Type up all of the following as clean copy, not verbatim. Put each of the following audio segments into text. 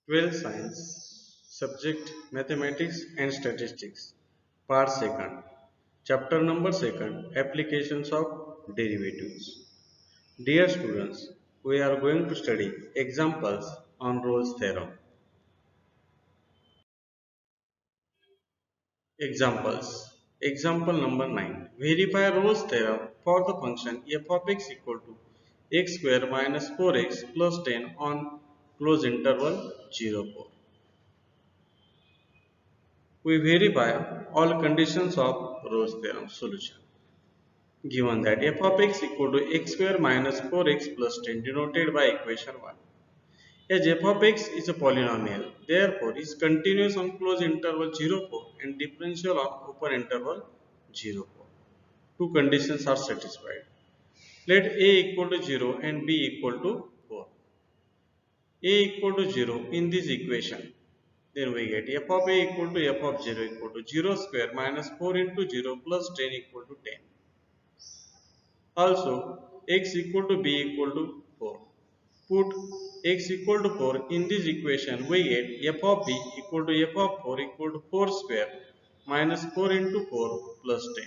12th Science, Subject Mathematics and Statistics, Part 2nd, Chapter number 2nd, Applications of Derivatives. Dear students, we are going to study examples on Rolle's theorem. Examples. Example number 9. Verify Rolle's theorem for the function f of x equal to x square minus 4x plus 10 on closed interval 0, 4. We verify all conditions of Rolle's theorem solution. Given that f of x equal to x square minus 4x plus 10 denoted by equation 1. As f of x is a polynomial, therefore is continuous on closed interval 0, 4 and differential on open interval 0, 4. Two conditions are satisfied. Let a equal to 0 and b equal to 4. A equal to 0 in this equation. Then we get f of a equal to f of 0 equal to 0 square minus 4 into 0 plus 10 equal to 10. Also, x equal to b equal to 4. Put x equal to 4 in this equation, we get f of b equal to f of 4 equal to 4 square minus 4 into 4 plus 10.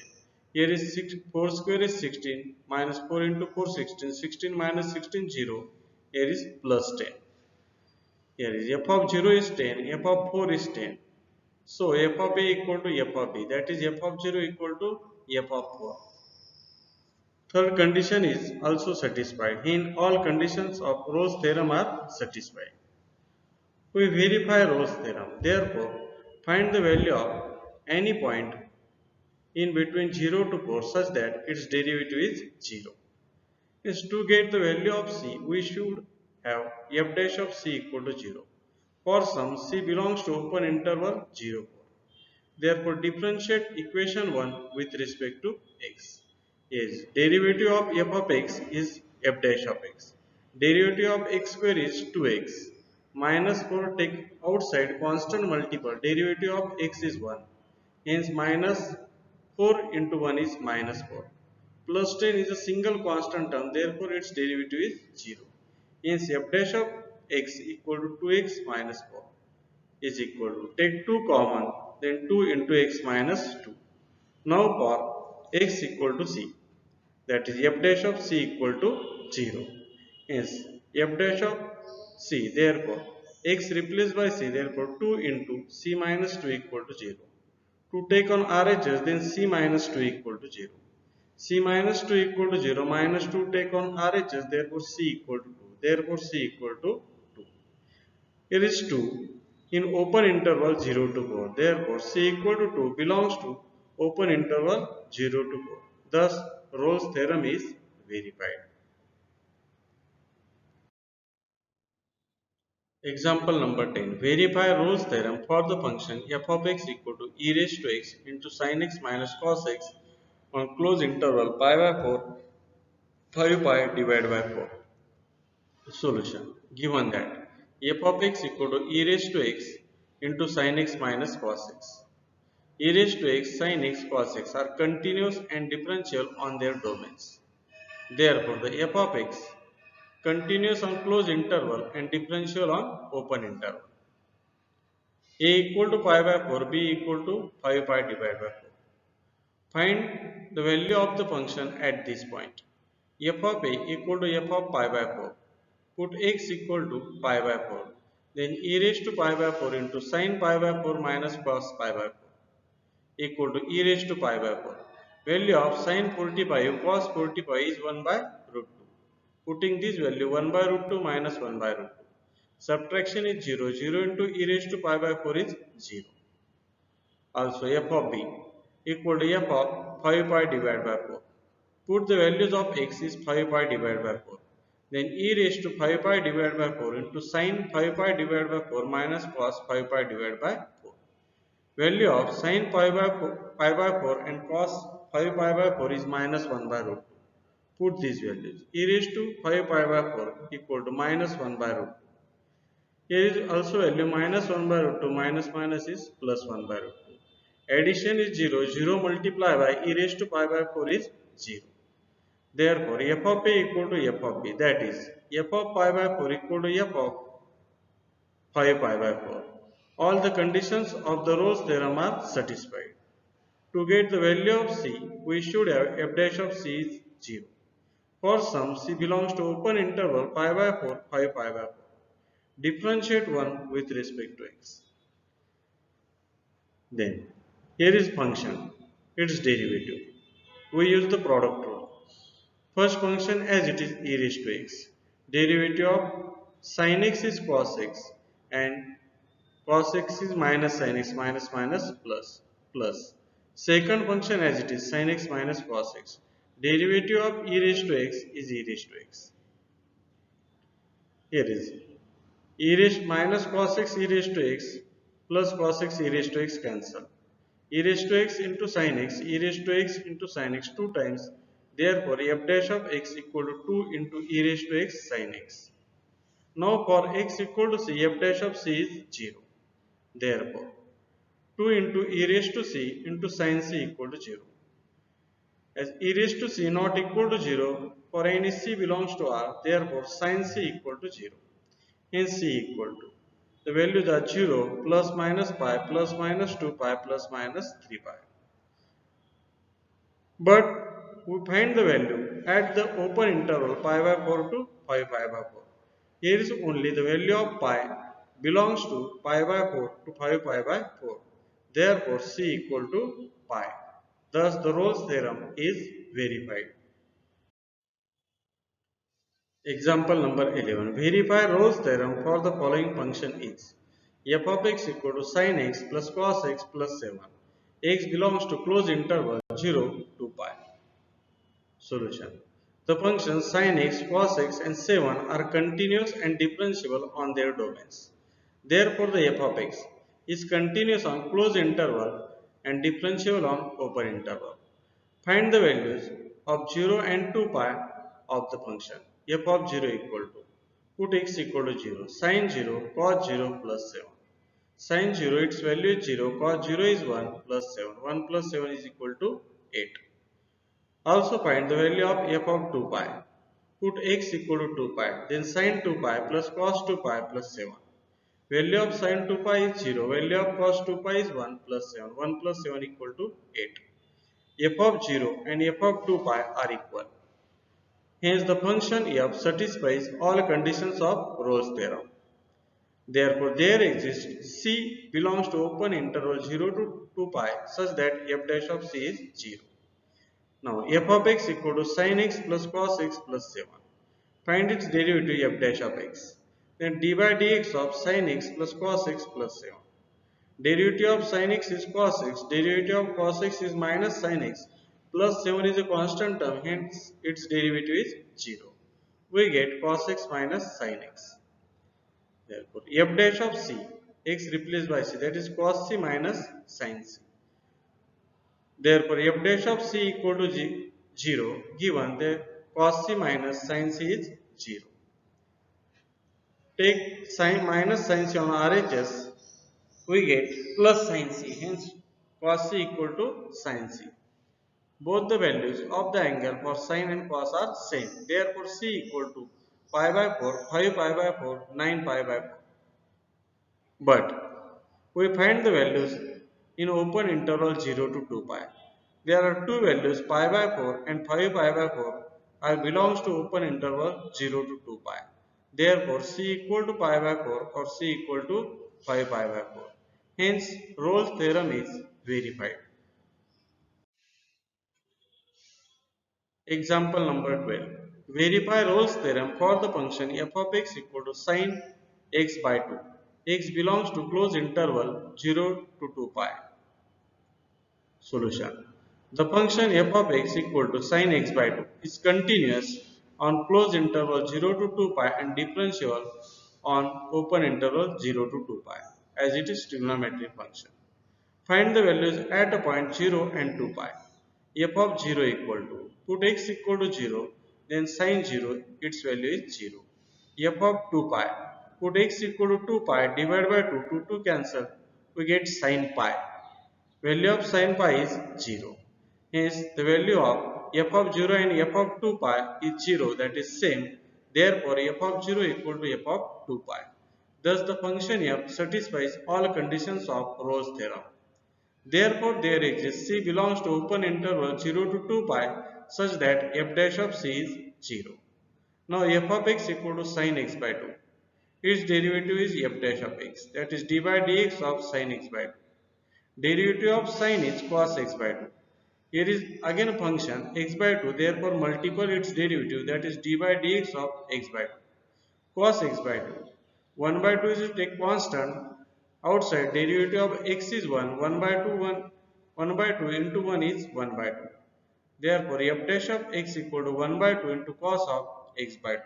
Here is 4 square is 16 minus 4 into 4 16, 16 minus 16 0. Here is plus 10. Here is f of 0 is 10, f of 4 is 10. So f of a equal to f of b, that is f of 0 equal to f of 4. Third condition is also satisfied. In all conditions of Rolle's theorem are satisfied. We verify Rolle's theorem. Therefore, find the value of any point in between 0 to 4 such that its derivative is 0. Is to get the value of c, we should have f dash of c equal to 0. For some c belongs to open interval 0, 4. Therefore, differentiate equation 1 with respect to x. Is derivative of f of x is f dash of x. Derivative of x square is 2x. Minus 4 take outside constant multiple. Derivative of x is 1. Hence minus 4 into 1 is minus 4. Plus 10 is a single constant term. Therefore, its derivative is 0. Hence f dash of x equal to 2x minus 4 is equal to, take 2 common, then 2 into x minus 2. Now for x equal to c, that is f dash of c equal to 0. Hence f dash of c, therefore x replaced by c, therefore 2 into c minus 2 equal to 0. To take on RHS, then c minus 2 equal to 0. C minus 2 equal to 0, minus 2 take on RHS, therefore c equal to 2. Therefore c equal to 2. Here is 2 in open interval 0 to 4. Therefore, c equal to 2 belongs to open interval 0 to 4. Thus, Rolle's theorem is verified. Example number 10. Verify Rolle's theorem for the function f of x equal to e raised to x into sin x minus cos x on closed interval pi by 4, 5 pi divided by 4. Solution. Given that f of x equal to e raised to x into sin x minus cos x. E raised to x, sin x, cos x are continuous and differential on their domains. Therefore, the f of x continuous on closed interval and differential on open interval. A equal to pi by 4, b equal to 5 pi divided by 4. Find the value of the function at this point. F of a equal to f of pi by 4. Put x equal to pi by 4. Then e raised to pi by 4 into sin pi by 4 minus cos pi by 4 equal to e raised to pi by 4. Value of sin 45 cos 45 is 1 by root 2. Putting this value 1 by root 2 minus 1 by root 2. Subtraction is 0. 0 into e raised to pi by 4 is 0. Also f of b equal to f of 5 pi divided by 4. Put the values of x is 5 pi divided by 4. Then e raised to 5 pi divided by 4 into sin 5 pi divided by 4 minus cos 5 pi divided by 4. Value of sin pi by 4 and cos 5 pi by 4 is minus 1 by root 2. Put these values. E raised to 5 pi by 4 equal to minus 1 by root 2. Here is also value minus 1 by root 2 minus minus is plus 1 by root 2. Addition is 0. 0 multiplied by e raised to pi by 4 is 0. Therefore, f of a equal to f of b, that is f of pi by 4 equal to f of 5 pi by 4. All the conditions of the Rolle's theorem are satisfied. To get the value of C, we should have f dash of C is 0. For some C belongs to open interval pi by 4, 5 pi by 4. Differentiate 1 with respect to x. Then, here is function, its derivative. We use the product rule. First function as it is e raised to x. Derivative of sin x is cos x and cos x is minus sin x, minus minus plus plus. Second function as it is sin x minus cos x. Derivative of e raised to x is e raised to x. Here is e raised minus cos x e raised to x plus cos x e raised to x cancel. E raised to x into sin x, e raised to x into sin x 2 times. Therefore, f dash of x equal to 2 into e raised to x sin x. Now for x equal to c, f dash of c is 0. Therefore, 2 into e raised to c into sin c equal to 0. As e raised to c not equal to 0, for any c belongs to R, therefore sin c equal to 0. Hence c equal to, the values are 0, plus minus pi, plus minus 2 pi, plus minus 3 pi. But we find the value at the open interval pi by 4 to 5 pi by 4. Here is only the value of pi belongs to pi by 4 to 5 pi by 4. Therefore, C equal to pi. Thus, the Rolle's theorem is verified. Example number 11. Verify Rolle's theorem for the following function is f of x equal to sin x plus cos x plus 7. X belongs to closed interval 0 to pi. Solution. The functions sin x, cos x and 7 are continuous and differentiable on their domains. Therefore, the f of x is continuous on closed interval and differentiable on open interval. Find the values of 0 and 2 pi of the function. F of 0 equal to, put x equal to 0, sin 0, cos 0 plus 7. Sin 0, its value is 0, cos 0 is 1 plus 7. 1 plus 7 is equal to 8. Also find the value of f of 2 pi. Put x equal to 2 pi, then sin 2 pi plus cos 2 pi plus 7. Value of sin 2 pi is 0, value of cos 2 pi is 1 plus 7. 1 plus 7 equal to 8. F of 0 and f of 2 pi are equal. Hence the function f satisfies all conditions of Rolle's theorem. Therefore, there exists C belongs to open interval 0 to 2 pi such that f dash of C is 0. Now, f of x equal to sin x plus cos x plus 7. Find its derivative f dash of x. Then d by dx of sin x plus cos x plus 7. Derivative of sin x is cos x. Derivative of cos x is minus sin x. Plus 7 is a constant term, hence its derivative is 0. We get cos x minus sin x. Therefore, f dash of c, x replaced by c, that is cos c minus sin c. Therefore, f dash of c equal to 0, given the cos c minus sin c is 0. Take sin minus sin c on RHS, we get plus sin c, hence cos c equal to sin c. Both the values of the angle for sin and cos are same. Therefore, c equal to pi by 4, 5 pi by 4, 9 pi by 4. But we find the values in open interval 0 to 2 pi. There are two values pi by 4 and 5 pi by 4 are belongs to open interval 0 to 2 pi. Therefore, C equal to pi by 4 or C equal to 5 pi by 4. Hence, Rolle's theorem is verified. Example number 12. Verify Rolle's theorem for the function f of x equal to sin x by 2. X belongs to closed interval 0 to 2 pi. Solution. The function f of x equal to sin x by 2 is continuous on closed interval 0 to 2 pi and differentiable on open interval 0 to 2 pi as it is trigonometric function. Find the values at a point 0 and 2 pi. F of 0 equal to, put x equal to 0, then sin 0, its value is 0. F of 2 pi, put x equal to 2 pi, divide by 2, 2 cancel, we get sin pi. Value of sin pi is 0. Hence, the value of f of 0 and f of 2 pi is 0, that is same. Therefore, f of 0 equal to f of 2 pi. Thus the function f satisfies all conditions of Rolle's theorem. Therefore, there exists C belongs to open interval 0 to 2 pi such that f dash of C is 0. Now f of x equal to sin x by 2. Its derivative is f dash of x, that is d by dx of sin x by 2. Derivative of sin is cos x by 2. Here is again a function x by 2, therefore multiple its derivative, that is d by dx of x by 2. Cos x by 2. 1 by 2 is a constant. Outside derivative of x is 1. 1 by 2, 1 by 2 into 1 is 1 by 2. Therefore, f dash of x equal to 1 by 2 into cos of x by 2.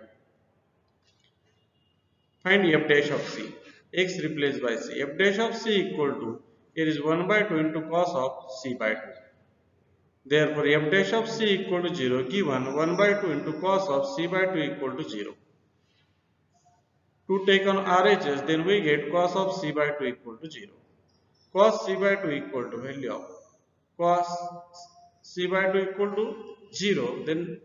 Find f dash of c. X replaced by c. F dash of c equal to, here is 1 by 2 into cos of c by 2. Therefore, f dash of c equal to 0 given 1 by 2 into cos of c by 2 equal to 0. To take on RHS, then we get cos of c by 2 equal to 0. Cos c by 2 equal to value of cos c by 2 equal to 0, then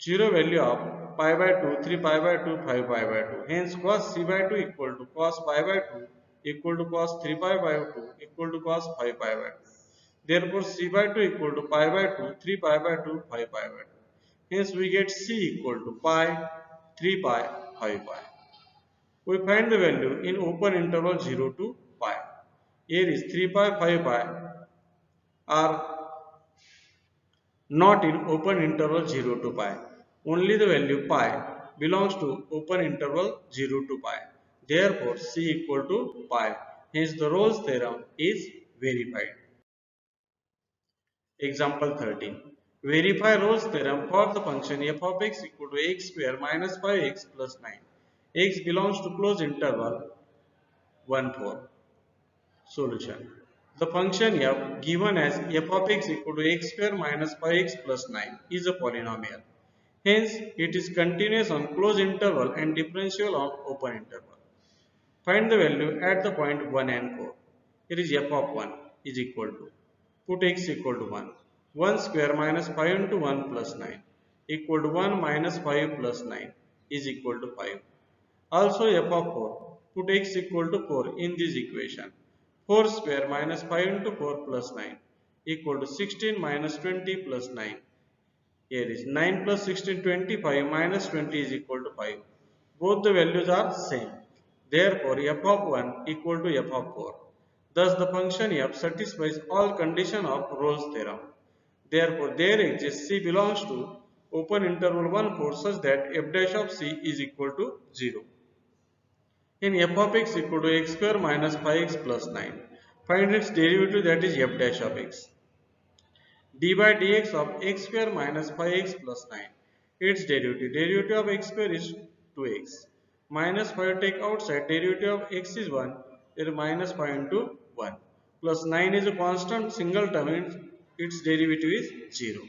0 value of pi by 2, 3 pi by 2, 5 pi by 2. Hence cos c by 2 equal to cos pi by 2 equal to cos 3 pi by 2 equal to cos 5 pi by 2. Therefore c by 2 equal to pi by 2, 3 pi by 2, 5 pi by 2. Hence we get c equal to pi, 3 pi, 5 pi. We find the value in open interval 0 to pi. Here is 3 pi, 5 pi are not in open interval 0 to pi. Only the value pi belongs to open interval 0 to pi. Therefore, c equal to pi. Hence, the Rolle's theorem is verified. Example 13. Verify Rolle's theorem for the function f of x equal to x square minus 5x plus 9. X belongs to closed interval 1, 4. Solution. The function f given as f of x equal to x square minus 5x plus 9 is a polynomial. Hence, it is continuous on closed interval and differentiable on open interval. Find the value at the point 1 and 4. Here is f of 1 is equal to, put x equal to 1. 1 square minus 5 into 1 plus 9 equal to 1 minus 5 plus 9 is equal to 5. Also f of 4, put x equal to 4 in this equation. 4 square minus 5 into 4 plus 9 equal to 16 minus 20 plus 9. Here is 9 plus 16, 25 minus 20 is equal to 5. Both the values are same. Therefore, f of 1 equal to f of 4. Thus, the function f satisfies all conditions of Rolle's theorem. Therefore, there exists c belongs to open interval 1, 4 such that f dash of c is equal to 0. In f of x equal to x square minus 5x plus 9. Find its derivative, that is f dash of x. D by dx of x square minus 5x plus 9. Its derivative. Derivative of x square is 2x. Minus 5 take outside. Derivative of x is 1. There minus 5 into 1. Plus 9 is a constant single term. Its derivative is 0.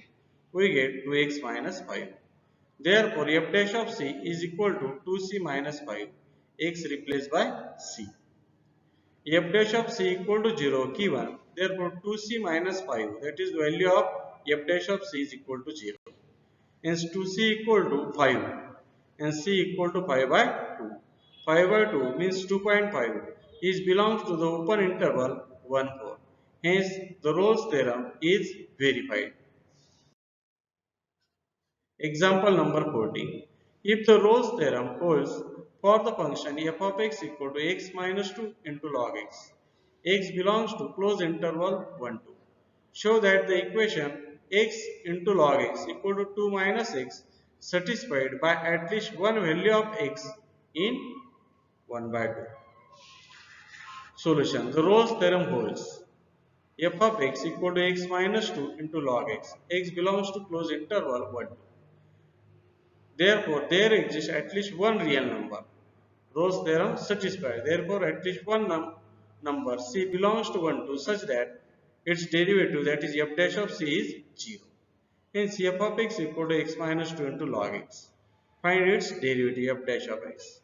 We get 2x minus 5. Therefore, f dash of c is equal to 2c minus 5. X replaced by c. F dash of c equal to 0 given. Therefore, 2c minus 5, that is the value of f dash of c is equal to 0. Hence, 2c equal to 5 and c equal to 5 by 2. 5 by 2 means 2.5 is belongs to the open interval 1, 4. Hence, the Rolle's theorem is verified. Example number 14. If the Rolle's theorem holds for the function f of x equal to x minus 2 into log x, x belongs to closed interval 1, 2. Show that the equation x into log x equal to 2 minus x satisfied by at least one value of x in 1 by 2. Solution. The Rolle's theorem holds f of x equal to x minus 2 into log x. X belongs to closed interval 1, 2. Therefore, there exists at least one real number. Rolle's theorem satisfied. Therefore, at least one number c belongs to 1, 2 such that its derivative, that is f dash of c, is 0. Hence, f of x equal to x minus 2 into log x. Find its derivative f dash of x.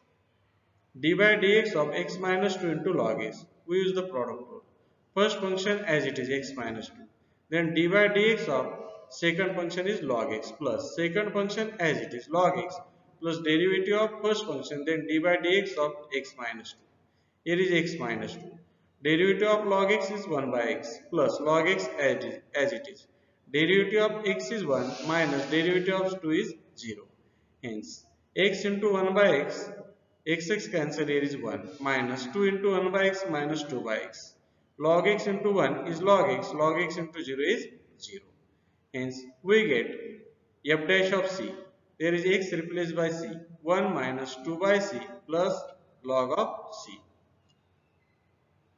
D by dx of x minus 2 into log x. We use the product rule. First function as it is x minus 2. Then d by dx of second function is log x plus second function as it is log x. plus derivative of first function, then d by dx of x minus 2. Here is x minus 2. Derivative of log x is 1 by x plus log x as it is. Derivative of x is 1 minus derivative of 2 is 0. Hence, x into 1 by x, x cancel, here is 1 minus 2 into 1 by x minus 2 by x. Log x into 1 is log x into 0 is 0. Hence, we get f dash of c. There is x replaced by c. 1 minus 2 by c plus log of c.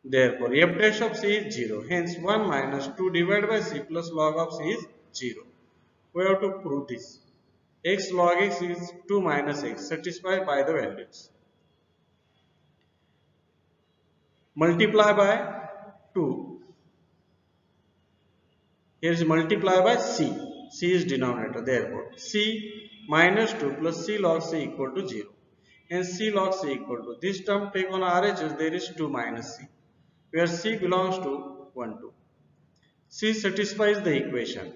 Therefore, f dash of c is 0. Hence, 1 minus 2 divided by c plus log of c is 0. We have to prove this. X log x is 2 minus x, satisfied by the values. Multiply by 2. Here is multiply by c. C is denominator. Therefore, c minus 2 plus c log c equal to 0. Hence, c log c equal to, this term take on RHS, there is 2 minus c, where c belongs to 1, 2. C satisfies the equation.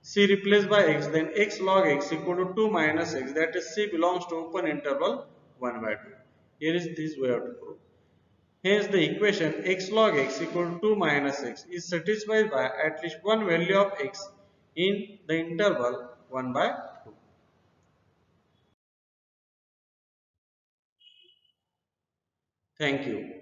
C replaced by x, then x log x equal to 2 minus x, that is c belongs to open interval 1 by 2. Here is this way of to prove. Hence the equation x log x equal to 2 minus x is satisfied by at least one value of x in the interval 1 by 2. Thank you.